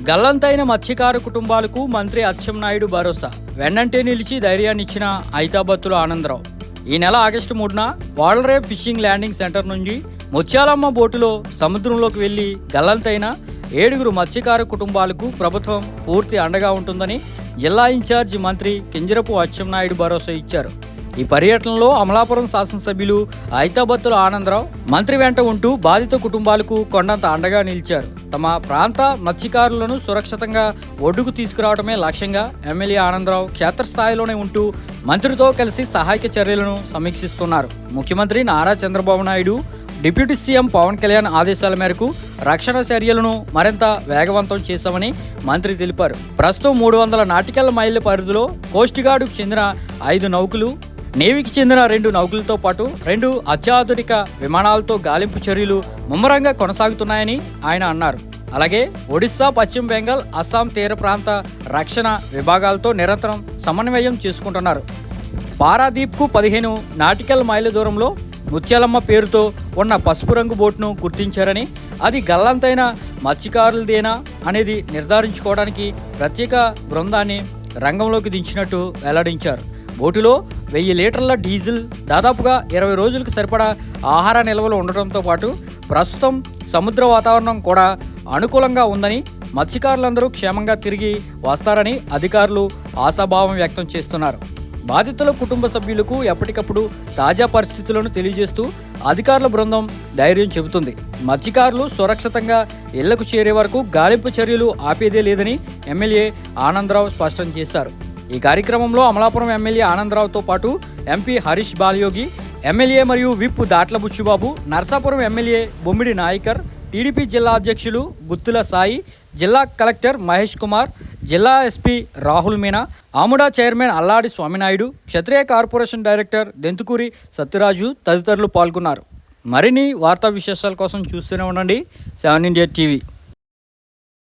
గల్లంతైన మత్స్యకార కుటుంబాలకు మంత్రి అచ్చెన్నాయుడు భరోసా. వెన్నంటే నిలిచి ధైర్యాన్నిచ్చిన ఐతాబత్తుల ఆనందరావు. ఈ నెల ఆగస్టు 3న వాడరేవ్ ఫిషింగ్ ల్యాండింగ్ సెంటర్ నుంచి ముత్యాలమ్మ బోటులో సముద్రంలోకి వెళ్లి గల్లంతైన 7 మత్స్యకార కుటుంబాలకు ప్రభుత్వం పూర్తి అండగా ఉంటుందని జిల్లా ఇన్ఛార్జి మంత్రి కింజరపు అచ్చెన్నాయుడు భరోసా ఇచ్చారు. ఈ పర్యటనలో అమలాపురం శాసనసభ్యులు ఐతాబత్తుల ఆనందరావు మంత్రి వెంట ఉంటూ బాధిత కుటుంబాలకు కొండంత అండగా నిలిచారు. తమ ప్రాంత మత్స్యకారులను సురక్షితంగా ఒడ్డుకు తీసుకురావడమే లక్ష్యంగా ఎమ్మెల్యే ఆనందరావు క్షేత్రస్థాయిలోనే ఉంటూ మంత్రితో కలిసి సహాయక చర్యలను సమీక్షిస్తున్నారు. ముఖ్యమంత్రి నారా చంద్రబాబు నాయుడు, డిప్యూటీ సీఎం పవన్ కళ్యాణ్ ఆదేశాల మేరకు రక్షణ చర్యలను మరింత వేగవంతం చేశామని మంత్రి తెలిపారు. ప్రస్తుతం 300 నాటికల్ మైళ్ళ పరిధిలో కోస్ట్ గార్డుకు చెందిన 5 నౌకలు, నేవీకి చెందిన 2 నౌకలతో పాటు 2 అత్యాధునిక విమానాలతో గాలింపు చర్యలు ముమ్మరంగా కొనసాగుతున్నాయని ఆయన అన్నారు. అలాగే ఒడిశా, పశ్చిమ బెంగాల్, అస్సాం తీర ప్రాంత రక్షణ విభాగాలతో నిరంతరం సమన్వయం చేసుకుంటున్నారు. పారాదీప్కు 15 నాటికల్ మైళ్ళ దూరంలో ముత్యాలమ్మ పేరుతో ఉన్న పసుపు రంగు బోట్ను గుర్తించారని, అది గల్లంతైన మత్స్యకారులదేనా అనేది నిర్ధారించుకోవడానికి ప్రత్యేక బృందాన్ని రంగంలోకి దించినట్టు వెల్లడించారు. బోటులో 1000 లీటర్ల డీజిల్, దాదాపుగా 20 రోజులకు సరిపడా ఆహార నిల్వలు ఉండటంతో పాటు ప్రస్తుతం సముద్ర వాతావరణం కూడా అనుకూలంగా ఉందని, మత్స్యకారులందరూ క్షేమంగా తిరిగి వస్తారని అధికారులు ఆశాభావం వ్యక్తం చేస్తున్నారు. బాధితుల కుటుంబ సభ్యులకు ఎప్పటికప్పుడు తాజా పరిస్థితులను తెలియజేస్తూ అధికారుల బృందం ధైర్యం చెబుతుంది. మత్స్యకారులు సురక్షితంగా ఇళ్లకు చేరే వరకు గాలింపు చర్యలు ఆపేదే లేదని ఎమ్మెల్యే ఆనందరావు స్పష్టం చేశారు. ఈ కార్యక్రమంలో అమలాపురం ఎమ్మెల్యే ఆనందరావుతో పాటు ఎంపీ హరీష్ బాలయోగి, ఎమ్మెల్యే మరియు విప్ దాట్ల బుచ్చిబాబు, నర్సాపురం ఎమ్మెల్యే బొమ్మిడి నాయకర్, టీడీపీ జిల్లా అధ్యక్షులు గుత్తుల సాయి, జిల్లా కలెక్టర్ మహేష్ కుమార్, జిల్లా ఎస్పీ రాహుల్ మీనా, ఆముడా చైర్మన్ అల్లాడి స్వామినాయుడు, క్షత్రియ కార్పొరేషన్ డైరెక్టర్ దెంతుకూరి సత్యరాజు తదితరులు పాల్గొన్నారు. మరిన్ని వార్తా విశేషాల కోసం చూస్తూనే ఉండండి 7 ఇండియా టీవీ.